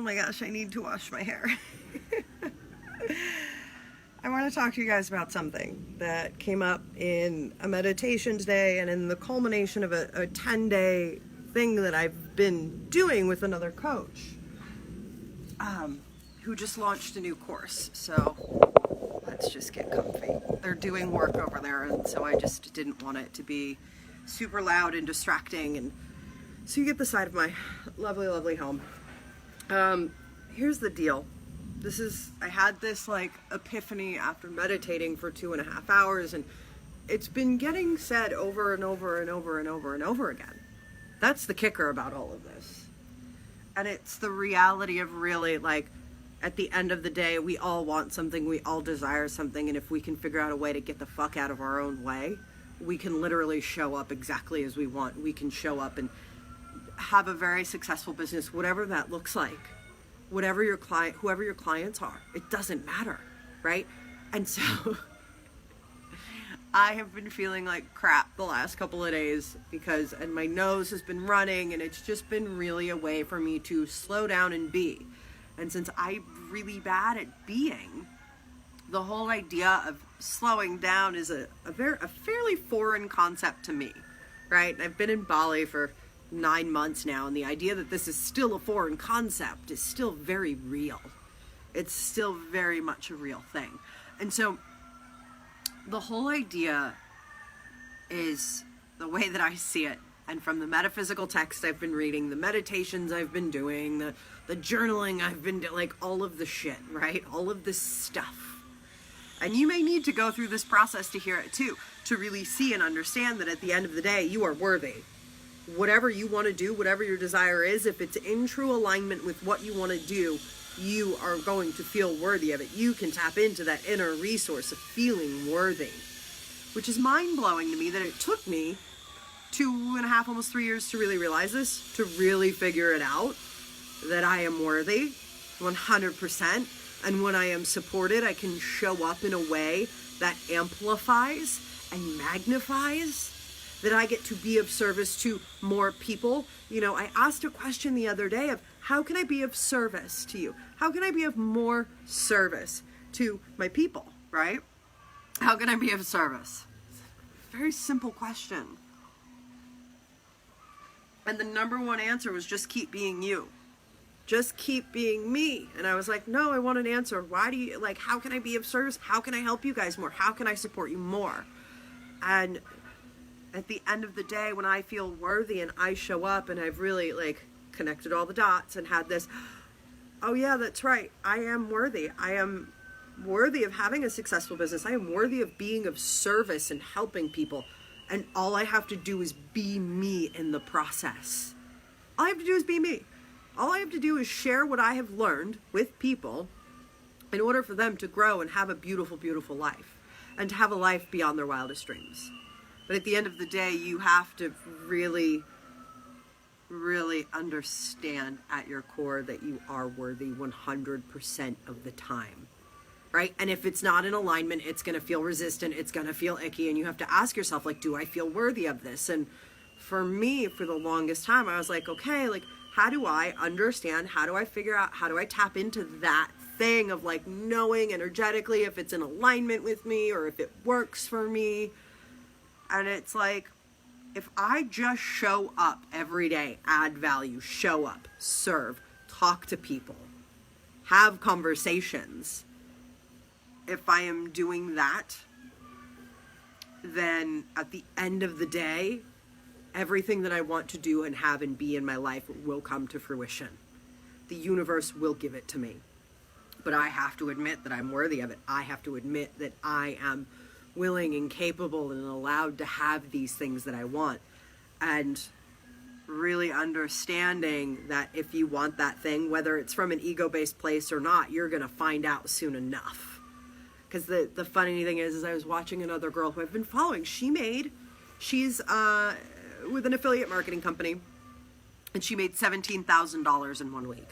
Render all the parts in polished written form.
my gosh, I need to wash my hair. I want to talk to you guys about something that came up in a meditation today and in the culmination of a 10-day thing that I've been doing with another coach who just launched a new course. So let's just get comfy. They're doing work over there, and so I just didn't want it to be super loud and distracting. And so you get the side of my lovely, lovely home. Here's the deal. I had this like epiphany after meditating for 2.5 hours, and it's been getting said over and over and over and over and over again. That's the kicker about all of this. And it's the reality of really, like, at the end of the day, we all want something, we all desire something, and if we can figure out a way to get the fuck out of our own way, we can literally show up exactly as we want. We can show up and have a very successful business, whatever that looks like. Whoever your clients are, it doesn't matter, right? And so I have been feeling like crap the last couple of days and my nose has been running, and it's just been really a way for me to slow down and be. And since I'm really bad at being, the whole idea of slowing down is a fairly foreign concept to me, right? I've been in Bali for 9 months now, and the idea that this is still a foreign concept is still very real. It's still very much a real thing. And so the whole idea is, the way that I see it, and from the metaphysical text I've been reading, the meditations I've been doing, the journaling I've been doing, like all of the shit, right? All of this stuff. And you may need to go through this process to hear it too, to really see and understand that at the end of the day, you are worthy. Whatever you want to do, whatever your desire is, if it's in true alignment with what you want to do, you are going to feel worthy of it. You can tap into that inner resource of feeling worthy, which is mind-blowing to me that it took me 2.5, almost 3 years to really realize this, to really figure it out, that I am worthy 100%. And when I am supported, I can show up in a way that amplifies and magnifies, that I get to be of service to more people. You know, I asked a question the other day of, how can I be of service to you? How can I be of more service to my people, right? How can I be of service? Very simple question. And the number one answer was, just keep being you. Just keep being me. And I was like, no, I want an answer. Why do you, like, how can I be of service? How can I help you guys more? How can I support you more? And at the end of the day, when I feel worthy and I show up and I've really like connected all the dots and had this, oh yeah, that's right. I am worthy. I am worthy of having a successful business. I am worthy of being of service and helping people. And all I have to do is be me in the process. All I have to do is be me. All I have to do is share what I have learned with people in order for them to grow and have a beautiful, beautiful life, and to have a life beyond their wildest dreams. But at the end of the day, you have to really, really understand at your core that you are worthy 100% of the time, right? And if it's not in alignment, it's going to feel resistant, it's going to feel icky, and you have to ask yourself, like, do I feel worthy of this? And for me, for the longest time, I was like, okay, like, how do I understand? How do I figure out? How do I tap into that thing of like knowing energetically if it's in alignment with me or if it works for me? And it's like, if I just show up every day, add value, show up, serve, talk to people, have conversations, if I am doing that, then at the end of the day, everything that I want to do and have and be in my life will come to fruition. The universe will give it to me. But I have to admit that I'm worthy of it. I have to admit that I am willing and capable and allowed to have these things that I want. And really understanding that if you want that thing, whether it's from an ego-based place or not, you're going to find out soon enough. Because the funny thing is I was watching another girl who I've been following. She's with an affiliate marketing company, and she made $17,000 in 1 week.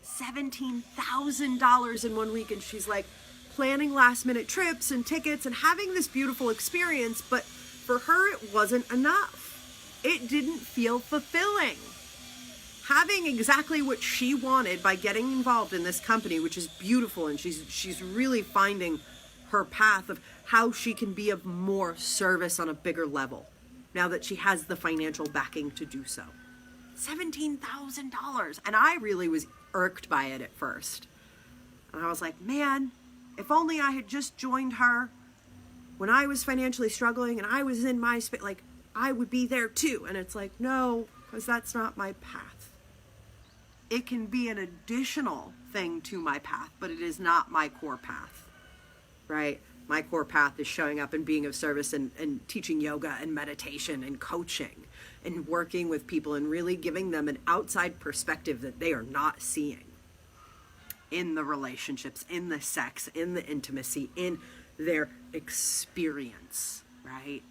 $17,000 in 1 week, and she's like planning last minute trips and tickets and having this beautiful experience, but for her it wasn't enough. It didn't feel fulfilling. having exactly what she wanted by getting involved in this company, which is beautiful, and she's really finding her path of how she can be of more service on a bigger level now that she has the financial backing to do so. $17,000. And I really was irked by it at first. And I was like, man, if only I had just joined her when I was financially struggling and I was in my space, like, I would be there too. And it's like, no, because that's not my path. It can be an additional thing to my path, but it is not my core path, right? My core path is showing up and being of service and teaching yoga and meditation and coaching and working with people and really giving them an outside perspective that they are not seeing in the relationships, in the sex, in the intimacy, in their experience, right?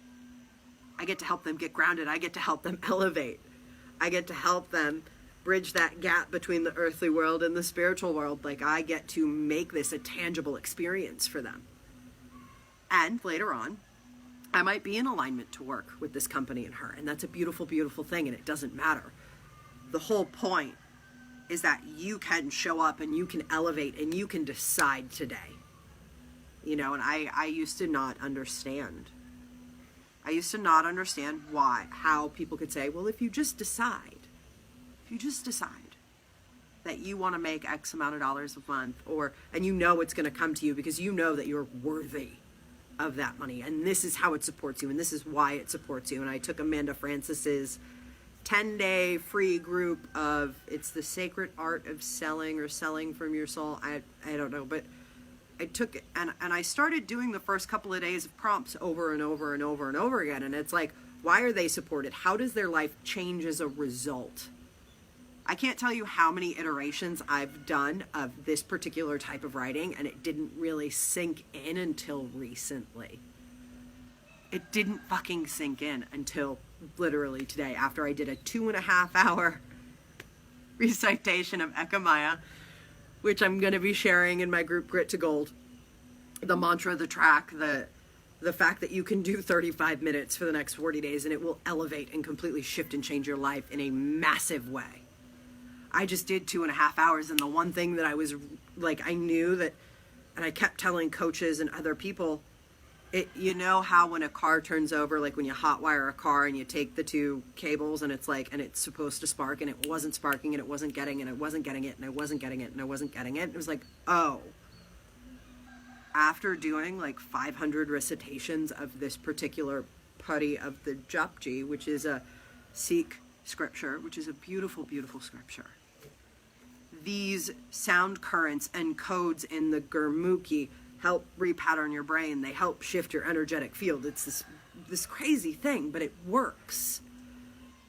I get to help them get grounded. I get to help them elevate. I get to help them bridge that gap between the earthly world and the spiritual world. Like, I get to make this a tangible experience for them. And later on, I might be in alignment to work with this company and her. And that's a beautiful, beautiful thing. And it doesn't matter. The whole point is that you can show up and you can elevate and you can decide today. You know, and I used to not understand. I used to not understand how people could say, well, if you just decide that you want to make X amount of dollars a month, and you know it's going to come to you because you know that you're worthy of that money, and this is how it supports you, and this is why it supports you. And I took Amanda Francis's 10-day free group of, it's the sacred art of selling or selling from your soul. I don't know, but I took it and I started doing the first couple of days of prompts over and over and over and over again. And it's like, why are they supported? How does their life change as a result? I can't tell you how many iterations I've done of this particular type of writing, and it didn't really sink in until recently. It didn't fucking sink in until literally today, after I did a 2.5 hour recitation of Eka Maya, which I'm going to be sharing in my group Grit to Gold. The mantra, the track, the fact that you can do 35 minutes for the next 40 days and it will elevate and completely shift and change your life in a massive way. I just did 2.5 hours, and the one thing that I was like, I knew that, and I kept telling coaches and other people, you know how when a car turns over, like when you hotwire a car and you take the two cables and it's like, and it's supposed to spark and it wasn't sparking and it wasn't getting it and I wasn't getting it and I wasn't getting it and I wasn't getting it. It was like, oh, after doing like 500 recitations of this particular putty of the Japji, which is a Sikh scripture, which is a beautiful, beautiful scripture. These sound currents and codes in the Gurmukhi help repattern your brain. They help shift your energetic field. It's this crazy thing, but it works.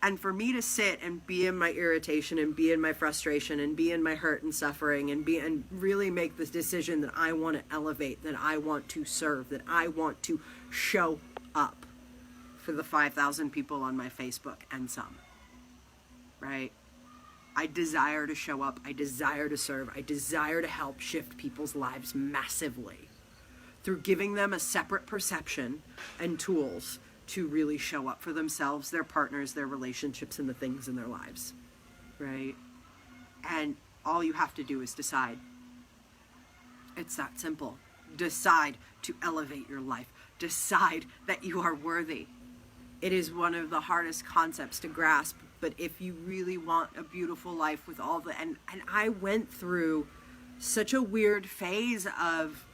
And for me to sit and be in my irritation and be in my frustration and be in my hurt and suffering and really make this decision that I want to elevate, that I want to serve, that I want to show up for the 5,000 people on my Facebook and some, right? I desire to show up. I desire to serve. I desire to help shift people's lives massively through giving them a separate perception and tools to really show up for themselves, their partners, their relationships, and the things in their lives, right? And all you have to do is decide. It's that simple. Decide to elevate your life. Decide that you are worthy. It is one of the hardest concepts to grasp, but if you really want a beautiful life with all the, and I went through such a weird phase of,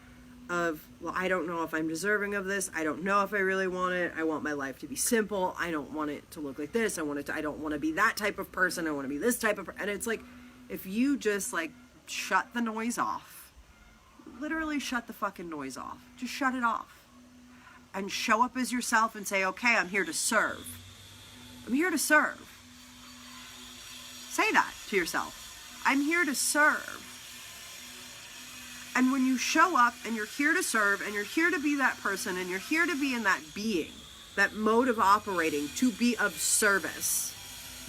well, I don't know if I'm deserving of this. I don't know if I really want it. I want my life to be simple. I don't want it to look like this. I don't want to be that type of person. I want to be this type of person. And it's like, if you just like shut the noise off, literally shut the fucking noise off, just shut it off and show up as yourself and say, okay, I'm here to serve. I'm here to serve. Say that to yourself. I'm here to serve. And when you show up and you're here to serve and you're here to be that person and you're here to be in that being, that mode of operating, to be of service,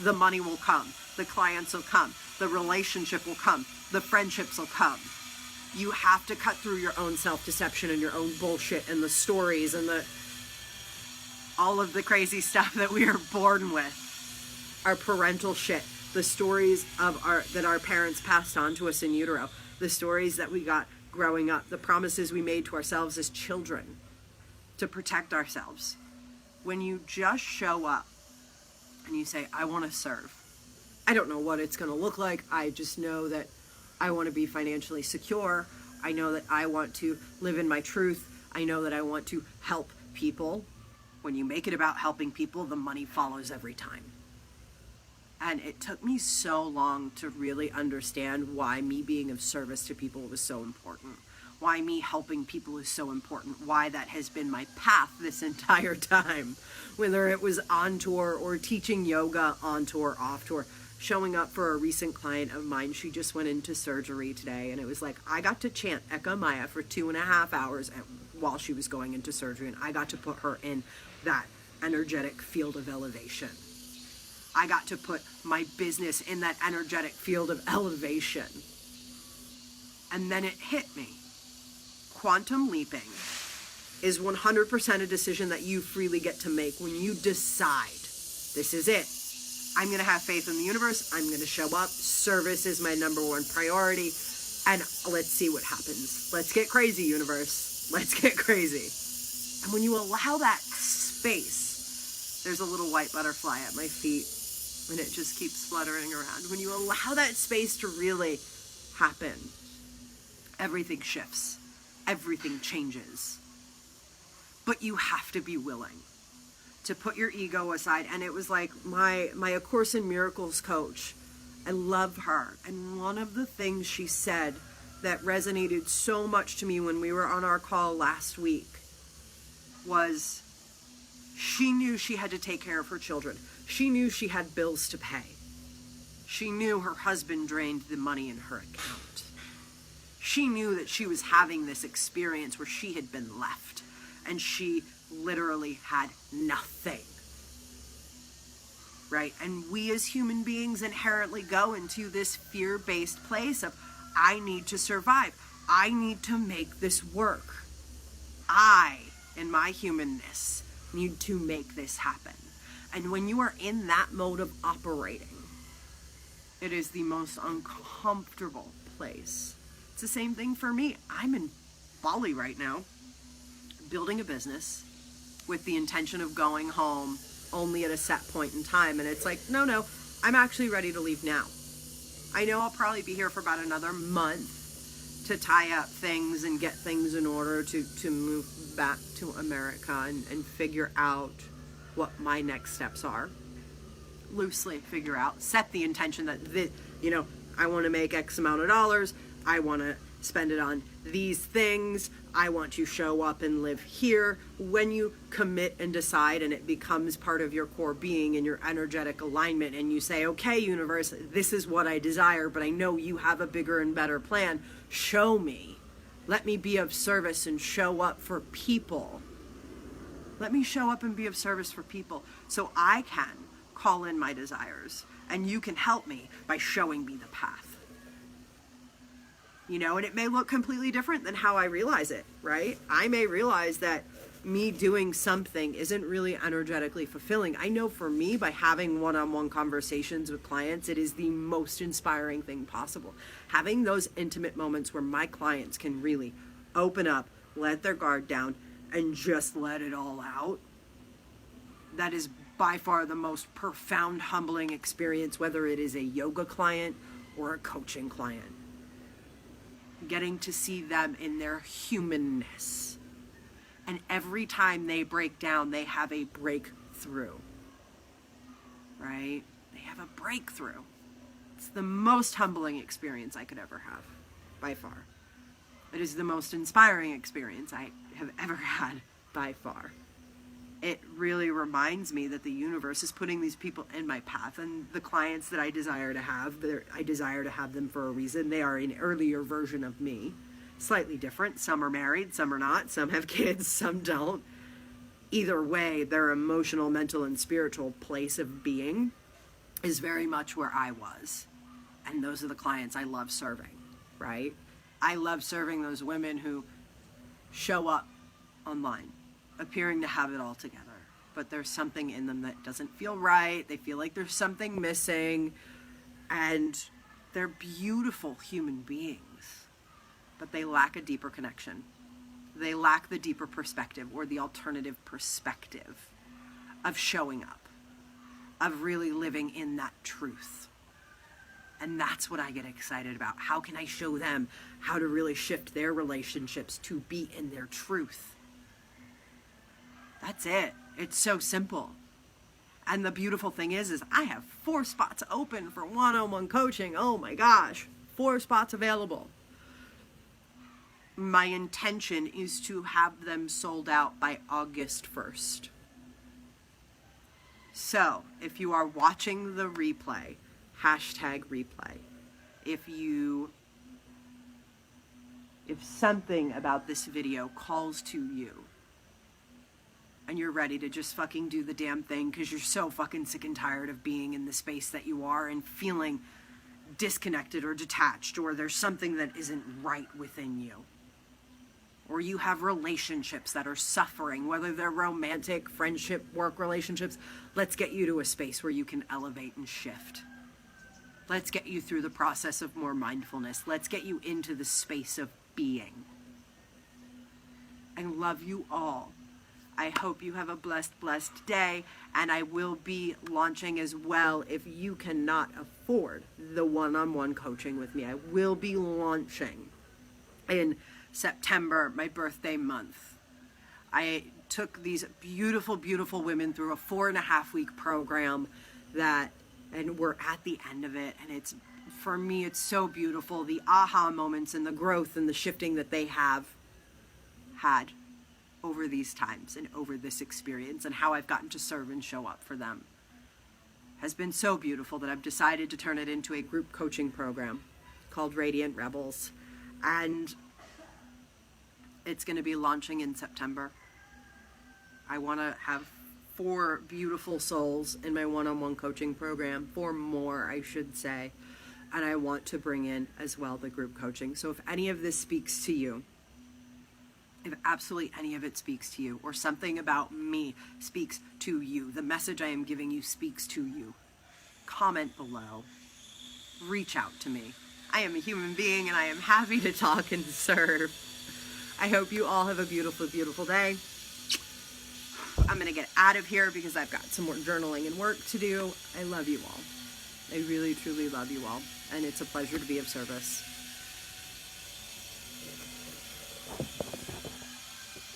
the money will come, the clients will come, the relationship will come, the friendships will come. You have to cut through your own self-deception and your own bullshit and the stories and all of the crazy stuff that we are born with, our parental shit. the stories that our parents passed on to us in utero, the stories that we got growing up, the promises we made to ourselves as children to protect ourselves. When you just show up and you say, I want to serve. I don't know what it's going to look like. I just know that I want to be financially secure. I know that I want to live in my truth. I know that I want to help people. When you make it about helping people, the money follows every time. And it took me so long to really understand why me being of service to people was so important. Why me helping people is so important. Why that has been my path this entire time. Whether it was on tour or teaching yoga on tour, off tour. Showing up for a recent client of mine. She just went into surgery today. And it was like, I got to chant Eka Maya for 2.5 hours while she was going into surgery. And I got to put her in that energetic field of elevation. I got to put my business in that energetic field of elevation. And then it hit me. Quantum leaping is 100% a decision that you freely get to make when you decide, this is it. I'm going to have faith in the universe. I'm going to show up. Service is my number one priority. And let's see what happens. Let's get crazy, universe. Let's get crazy. And when you allow that space, there's a little white butterfly at my feet. And it just keeps fluttering around. When you allow that space to really happen, everything shifts. Everything changes. But you have to be willing to put your ego aside. And it was like my A Course in Miracles coach, I love her. And one of the things she said that resonated so much to me when we were on our call last week was she knew she had to take care of her children. She knew she had bills to pay. She knew her husband drained the money in her account. She knew that she was having this experience where she had been left and she literally had nothing. Right? And we as human beings inherently go into this fear-based place of, I need to survive. I need to make this work. I, in my humanness, need to make this happen. And when you are in that mode of operating, it is the most uncomfortable place. It's the same thing for me. I'm in Bali right now, building a business with the intention of going home only at a set point in time. And it's like, no, I'm actually ready to leave now. I know I'll probably be here for about another month to tie up things and get things in order to move back to America and figure out what my next steps are. Loosely figure out, set the intention that, I want to make X amount of dollars. I want to spend it on these things. I want to show up and live here. When you commit and decide and it becomes part of your core being and your energetic alignment and you say, okay, universe, this is what I desire, but I know you have a bigger and better plan. Show me. Let me be of service and show up for people. Let me show up and be of service for people so I can call in my desires and you can help me by showing me the path. And it may look completely different than how I realize it, right? I may realize that me doing something isn't really energetically fulfilling. I know for me, by having one-on-one conversations with clients, it is the most inspiring thing possible. Having those intimate moments where my clients can really open up, let their guard down, and just let it all out. That is by far the most profound, humbling experience, whether it is a yoga client or a coaching client. Getting to see them in their humanness. And every time they break down, they have a breakthrough. Right? They have a breakthrough. It's the most humbling experience I could ever have, by far. It is the most inspiring experience I have ever had, by far. It really reminds me that the universe is putting these people in my path, and the clients that I desire to have them for a reason. They are an earlier version of me, slightly different. Some are married, some are not, some have kids, some don't. Either way, their emotional, mental, and spiritual place of being is very much where I was. And those are the clients I love serving, right? I love serving those women who show up online, appearing to have it all together, but there's something in them that doesn't feel right. They feel like there's something missing. And they're beautiful human beings, but they lack a deeper connection. They lack the deeper perspective or the alternative perspective of showing up, of really living in that truth. And that's what I get excited about. How can I show them how to really shift their relationships to be in their truth? That's it. It's so simple. And the beautiful thing is I have 4 spots open for one-on-one coaching. Oh my gosh, 4 spots available. My intention is to have them sold out by August 1st. So, if you are watching the replay, #replay, if something about this video calls to you, and you're ready to just fucking do the damn thing because you're so fucking sick and tired of being in the space that you are and feeling disconnected or detached, or there's something that isn't right within you, or you have relationships that are suffering, whether they're romantic, friendship, work relationships, let's get you to a space where you can elevate and shift. Let's get you through the process of more mindfulness. Let's get you into the space of being. I love you all. I hope you have a blessed day, and I will be launching as well. If you cannot afford the one-on-one coaching with me, I will be launching in September, my birthday month. I took these beautiful, beautiful women through a 4.5-week program and we're at the end of it, and for me, it's so beautiful, the aha moments and the growth and the shifting that they have had over these times and over this experience, and how I've gotten to serve and show up for them has been so beautiful that I've decided to turn it into a group coaching program called Radiant Rebels, and it's going to be launching in September. I want to have 4 beautiful souls in my one-on-one coaching program, 4 more, I should say, and I want to bring in as well the group coaching. So if any of this speaks to you, if absolutely any of it speaks to you, or something about me speaks to you, the message I am giving you speaks to you, comment below, reach out to me. I am a human being and I am happy to talk and serve. I hope you all have a beautiful, beautiful day. I'm going to get out of here because I've got some more journaling and work to do. I love you all. I really, truly love you all. And it's a pleasure to be of service.